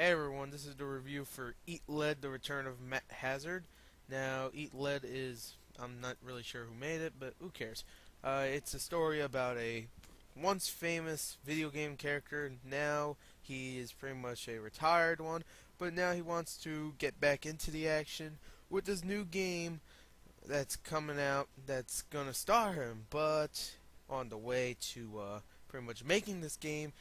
Hey everyone, this is the review for Eat Lead: The Return of Matt Hazard. Now, Eat Lead is, I'm not really sure who made it, but who cares? It's a story about a once famous video game character. Now he is pretty much a retired one, but now he wants to get back into the action with this new game that's coming out that's gonna star him. But on the way to pretty much making this game,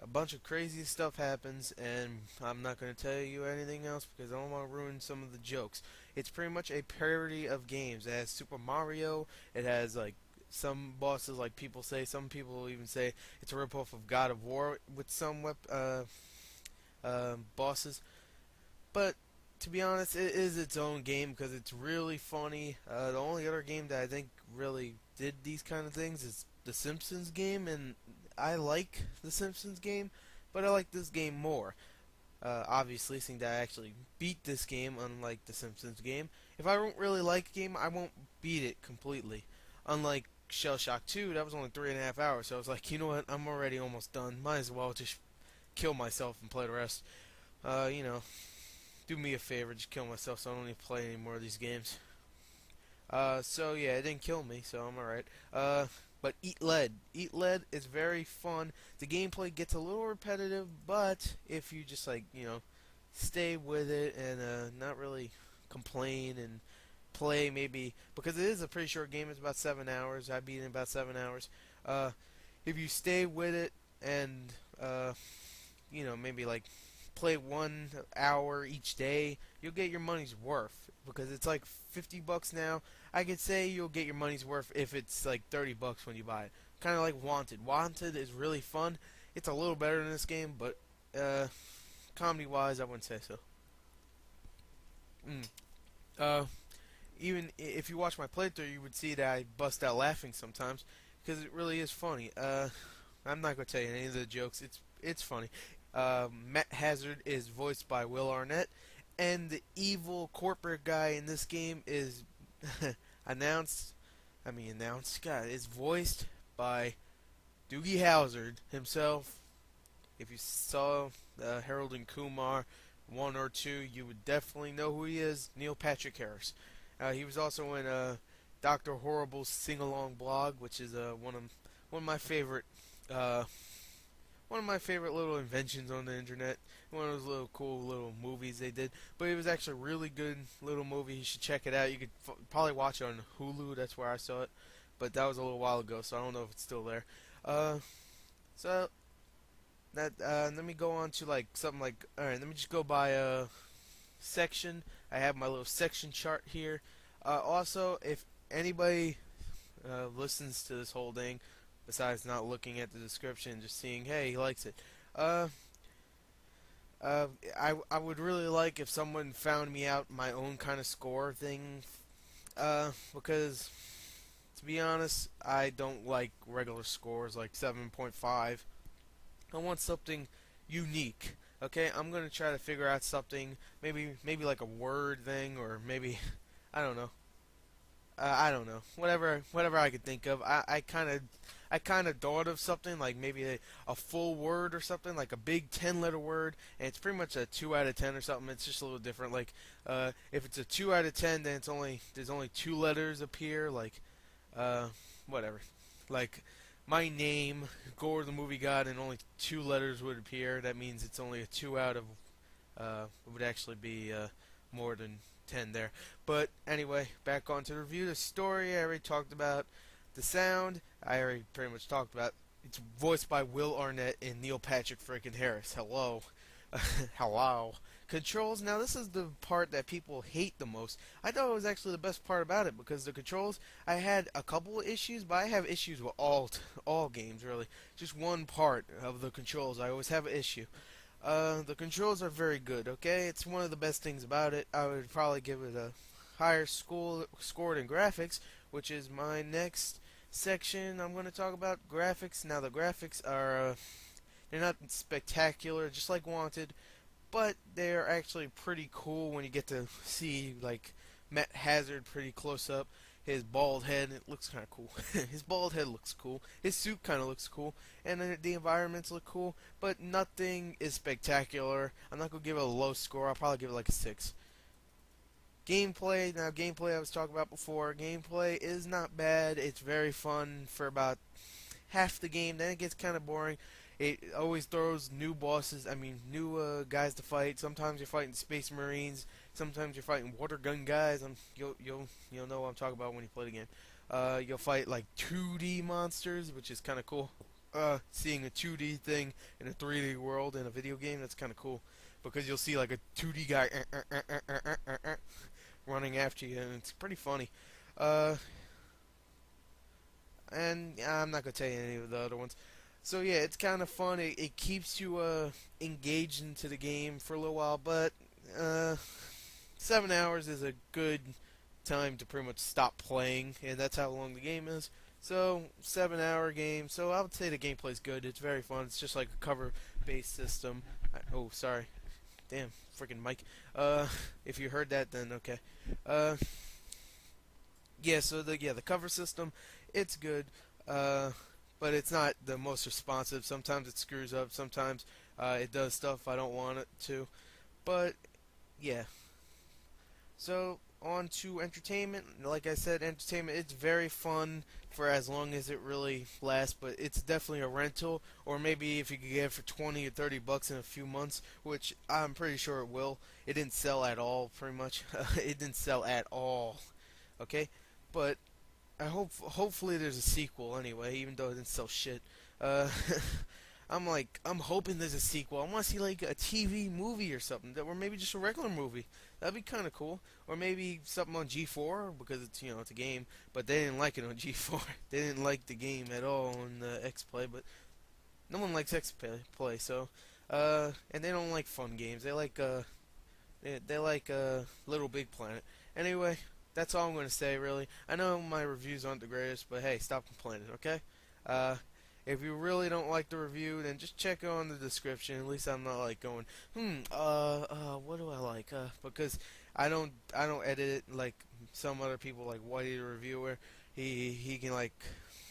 a bunch of crazy stuff happens, and I'm not going to tell you anything else because I don't want to ruin some of the jokes. It's pretty much a parody of games. It has Super Mario. It has like some bosses, like people say. Some people even say it's a ripoff of God of War with some bosses. But to be honest, it is its own game because it's really funny. The only other game that I think really did these kind of things is the Simpsons game, and I like the Simpsons game, but I like this game more. Obviously, seeing that I actually beat this game, unlike the Simpsons game. If I don't really like a game, I won't beat it completely. Unlike Shell Shock 2, that was only 3.5 hours, so I was like, you know what, I'm already almost done. Might as well just kill myself and play the rest. You know, do me a favor, just kill myself so I don't need to play any more of these games. So yeah, it didn't kill me, so I'm alright. But Eat Lead. Eat Lead is very fun. The gameplay gets a little repetitive, but if you just like, stay with it and not really complain and play maybe, because it is a pretty short game, it's about 7 hours. I beat it in about 7 hours. Uh, if you stay with it and, maybe like play 1 hour each day, you'll get your money's worth because it's like $50 now. I could say you'll get your money's worth if it's like $30 when you buy it. Kind of like Wanted. Wanted is really fun. It's a little better than this game, but comedy-wise, I wouldn't say so. Mm. Uh, Even if you watch my playthrough, you would see that I bust out laughing sometimes because it really is funny. I'm not gonna tell you any of the jokes. It's funny. Matt Hazard is voiced by Will Arnett, and the evil corporate guy in this game is announced. Announced. God, is voiced by Doogie Howser himself. If you saw Harold and Kumar 1 or 2, you would definitely know who he is. Neil Patrick Harris. He was also in Doctor Horrible's Sing Along blog, which is one of my favorite uh, one of my favorite little inventions on the internet. One of those little cool little movies they did. But it was actually a really good little movie. You should check it out. You could probably watch it on Hulu. That's where I saw it. But that was a little while ago, so I don't know if it's still there. Uh, so that let me go on to like something like, all right. Let me just go by section. I have my little section chart here. Also, if anybody listens to this whole thing, besides not looking at the description, just seeing, hey, he likes it. Uh, I would really like if someone found me out my own kind of score thing, because to be honest, I don't like regular scores like 7.5. I want something unique. Okay, I'm gonna try to figure out something, maybe like a word thing, or maybe I don't know. I don't know. Whatever I could think of. I kind of thought of something like maybe a full word or something, like a big 10-letter word, and it's pretty much a 2 out of 10 or something. It's just a little different. Like if it's a 2 out of 10, then there's only 2 letters appear. Like uh, whatever. Like my name, Gore the Movie God, and only 2 letters would appear. That means it's only a 2 out of. It would actually be more than 10 there. But anyway, back on to the review. The story I already talked about. The sound I already pretty much talked about. It's voiced by Will Arnett and Neil Patrick freaking Harris. Hello. Hello. Controls. Now this is the part that people hate the most. I thought it was actually the best part about it because the controls. I had a couple of issues, but I have issues with all games really. Just one part of the controls, I always have an issue. The controls are very good. Okay, it's one of the best things about it. I would probably give it a higher score than graphics, which is my next section. I'm going to talk about graphics. Now the graphics are they're not spectacular, just like Wanted, but they're actually pretty cool when you get to see like Matt Hazard pretty close up. his bald head. It looks kind of cool. His bald head looks cool. His suit kind of looks cool, and the environments look cool. But nothing is spectacular. I'm not gonna give it a low score. I'll probably give it like a 6. Gameplay, now gameplay I was talking about before. Gameplay is not bad. It's very fun for about half the game. Then it gets kind of boring. It always throws new bosses. I mean, new guys to fight. Sometimes you're fighting Space Marines. Sometimes you're fighting water gun guys. You'll know what I'm talking about when you play the game. You'll fight like 2D monsters, which is kind of cool. Seeing a 2D thing in a 3D world in a video game, that's kind of cool because you'll see like a 2D guy running after you, and it's pretty funny. Uh, and I'm not gonna tell you any of the other ones. So yeah, it's kind of fun. It keeps you engaged into the game for a little while, but 7 hours is a good time to pretty much stop playing, and that's how long the game is. So 7 hour game. So I would say the gameplay's good. It's very fun. It's just like a cover-based system. Oh, sorry. Damn, freaking mic. If you heard that, then okay. Uh, yeah. So the cover system, it's good. But it's not the most responsive. Sometimes it screws up. Sometimes it does stuff I don't want it to. But yeah. So on to entertainment. Like I said, entertainment. It's very fun for as long as it really lasts. But it's definitely a rental, or maybe if you could get it for 20 or 30 bucks in a few months, which I'm pretty sure it will. It didn't sell at all, pretty much. It didn't sell at all. Okay, but hopefully there's a sequel anyway, even though it didn't sell shit. Uh, I'm hoping there's a sequel. I want to see like a TV movie or something, or maybe just a regular movie. That'd be kind of cool. Or maybe something on G4 because it's it's a game, but they didn't like it on G4. They didn't like the game at all on the X Play, but no one likes X Play, so and they don't like fun games. They like Little Big Planet. Anyway, that's all I'm going to say, really. I know my reviews aren't the greatest, but hey, stop complaining, okay? Uh, if you really don't like the review, then just check on the description. At least I'm not like going, what do I like? Because I don't edit it like some other people, like Whitey the reviewer. He can like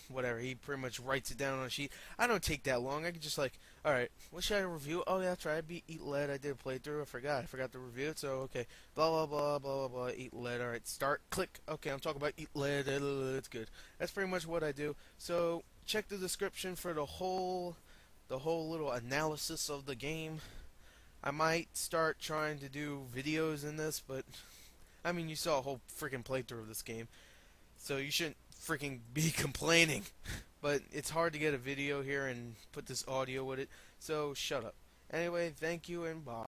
whatever. He pretty much writes it down on a sheet. I don't take that long. I can just like, all right, what should I review? Oh yeah, that's right. I beat Eat Lead. I did a playthrough. I forgot to review it. So okay, blah blah blah blah blah blah. Eat Lead. All right, start. Click. Okay, I'm talking about Eat Lead. It's good. That's pretty much what I do. So check the description for the whole little analysis of the game. I might start trying to do videos in this, but I mean, you saw a whole freaking playthrough of this game, so you shouldn't freaking be complaining. But it's hard to get a video here and put this audio with it, so shut up. Anyway, thank you and bye.